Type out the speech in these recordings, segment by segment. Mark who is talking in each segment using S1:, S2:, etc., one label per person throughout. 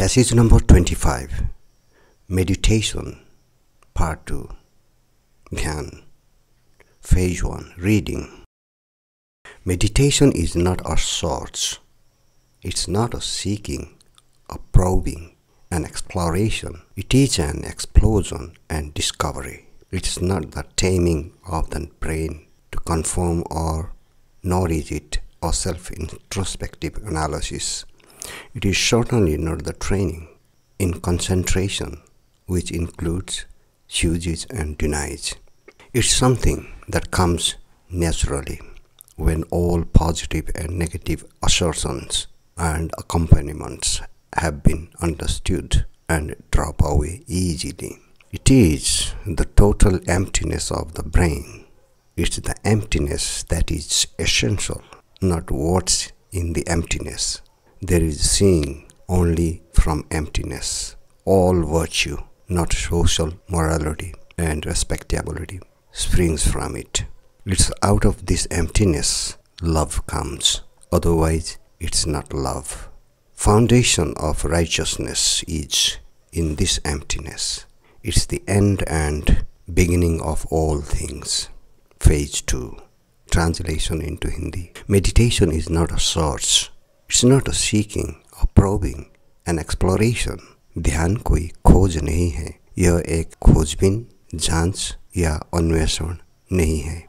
S1: Passage number 25. Meditation, Part 2. Dhyan. Phase 1. Reading. Meditation is not a search. It's not a seeking, a probing, an exploration. It is an explosion and discovery. It's not the taming of the brain to conform, nor is it a self-introspective analysis. It is certainly not the training in concentration, which includes chooses and denies. It's something that comes naturally when all positive and negative assertions and accompaniments have been understood and drop away easily. It is the total emptiness of the brain. It's the emptiness that is essential, not what's in the emptiness. There is seeing only from emptiness. All virtue, not social morality and respectability, springs from it. It's out of this emptiness love comes. Otherwise, it's not love. Foundation of righteousness is in this emptiness. It's the end and beginning of all things. Phase 2. Translation into Hindi. Meditation is not a search. It's not a seeking, a probing, an exploration. ध्यान कोई खोज नहीं है. यह एक खोजबीन, जांच या अन्वेषण नहीं है.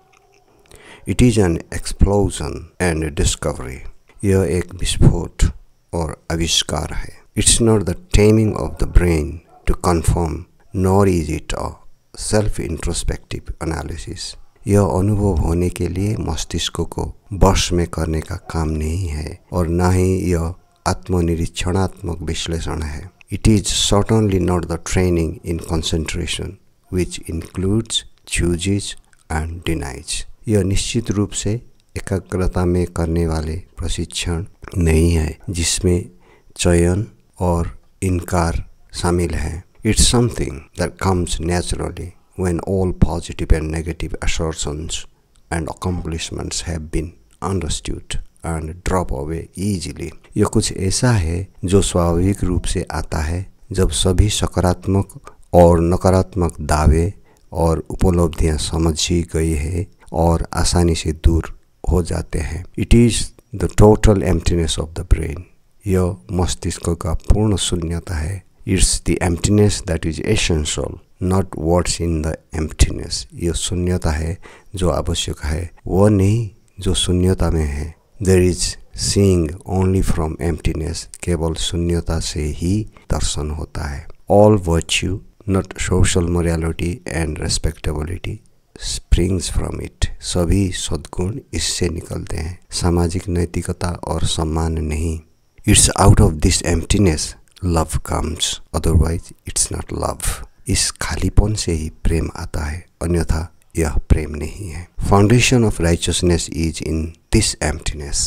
S1: It is an explosion and discovery. यह एक विस्फोट और आविष्कार है. It's not the taming of the brain to conform, nor is it a self-introspective analysis. यह अनुभव होने के लिए मस्तिष्क को वश में करने का काम नहीं है और न ही यह आत्मनिरीक्षणात्मक विश्लेषण है. It is certainly not the training in concentration, which includes chooses and denies. यह निश्चित रूप से एकाग्रता में करने वाले प्रशिक्षण नहीं है जिसमें चयन और इनकार शामिल है. It's something that comes naturally when all positive and negative assertions and accomplishments have been understood and drop away easily. यह कुछ ऐसा है जो स्वाभाविक रूप से आता है जब सभी सकारात्मक और नकारात्मक दावे और उपलब्धियां समझी गई है और आसानी से दूर हो जाते हैं. It is the total emptiness of the brain. यह मस्तिष्क का पूर्ण शून्यता है. It's the emptiness that is essential, not what's in the emptiness. यह शून्यता है जो आवश्यक है, वह नहीं जो शून्यता में है. There is seeing only from emptiness. केवल शून्यता से ही दर्शन होता है. All virtue, not social morality and respectability, springs from it. सभी सद्गुण इससे निकलते हैं, सामाजिक नैतिकता और सम्मान नहीं. It's out of this emptiness love comes. Otherwise, it's not love. इस खालीपन से ही प्रेम आता है, अन्यथा यह प्रेम नहीं है. Foundation of righteousness is in this emptiness.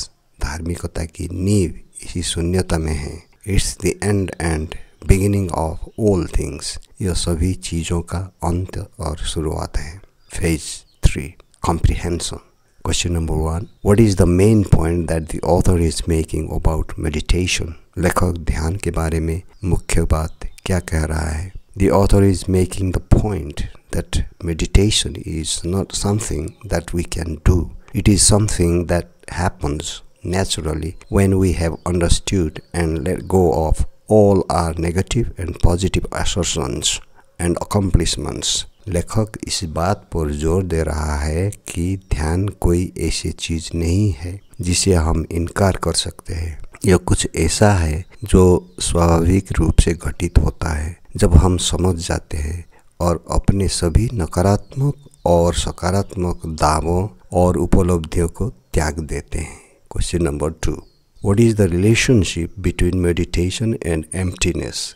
S1: धार्मिकता की नींव इसी शून्यता में है. It's the end and beginning of all things. यह सभी चीज़ों का अंत और शुरुआत है. Phase 3. Comprehension. Question number 1. What is the main point that the author is making about meditation? लेखक ध्यान के बारे में मुख्य बात क्या कह रहा है? The author is making the point that meditation is not something that we can do. It is something that happens naturally when we have understood and let go of all our negative and positive assertions and accomplishments. लेखक इस बात पर जोर दे रहा है कि ध्यान कोई ऐसी चीज़ नहीं है जिसे हम इनकार कर सकते हैं. यह कुछ ऐसा है जो स्वाभाविक रूप से घटित होता है जब हम समझ जाते हैं और अपने सभी नकारात्मक और सकारात्मक दावों और उपलब्धियों को त्याग देते हैं. Question number 2. What is the relationship between meditation and emptiness?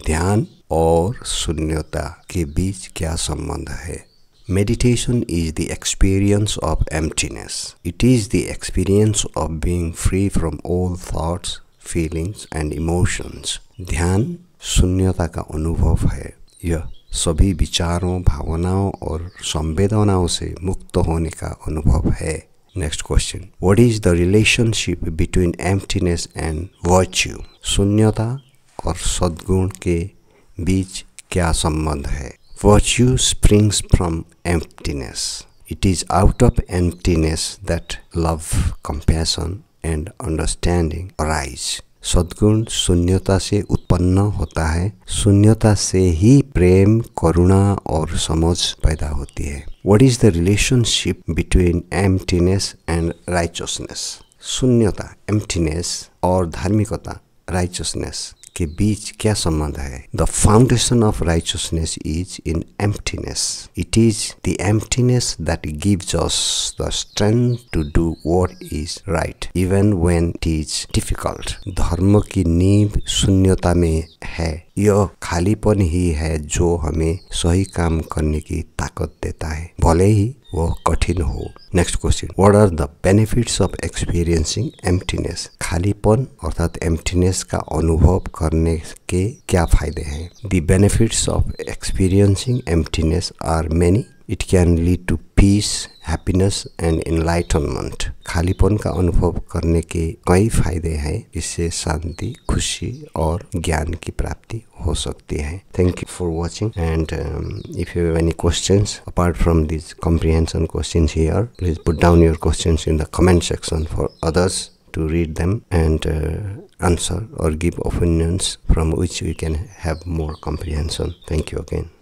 S1: ध्यान और शून्यता के बीच क्या संबंध है? Meditation is the experience of emptiness. It is the experience of being free from all thoughts, feelings and emotions. ध्यान शून्यता का अनुभव है. यह सभी विचारों, भावनाओं और संवेदनाओं से मुक्त होने का अनुभव है. Next question. What is the relationship between emptiness and virtue? शून्यता और सद्गुण के बीच क्या संबंध है? Virtue springs from emptiness. It is out of emptiness that love, compassion and understanding arise. सद्गुण शून्यता से उत्पन्न होता है। शून्यता से ही प्रेम, करुणा और समझ पैदा होती है। What is the relationship between emptiness and righteousness? शून्यता, emptiness और धार्मिकता, righteousness के बीच क्या संबंध है? The foundation of righteousness is in emptiness. It is the emptiness that gives us the strength to do what is right, even when it is difficult. धर्म की नींव शून्यता में है। यह खालीपन ही है जो हमें सही काम करने की ताकत देता है, भले ही वह कठिन हो। Next question, what are the benefits of experiencing emptiness? खालीपन अर्थात एम्प्टीनेस का अनुभव करने के क्या फायदे हैं? The benefits of experiencing emptiness are many. It can lead to peace, happiness and enlightenment. खालीपन का अनुभव करने के कई फायदे हैं। इससे शांति, खुशी और ज्ञान की प्राप्ति हो सकती है। Thank you for watching, and if you have any questions apart from these comprehension questions here, please put down your questions in the comment section for others to read them and answer or give opinions from which we can have more comprehension. Thank you again.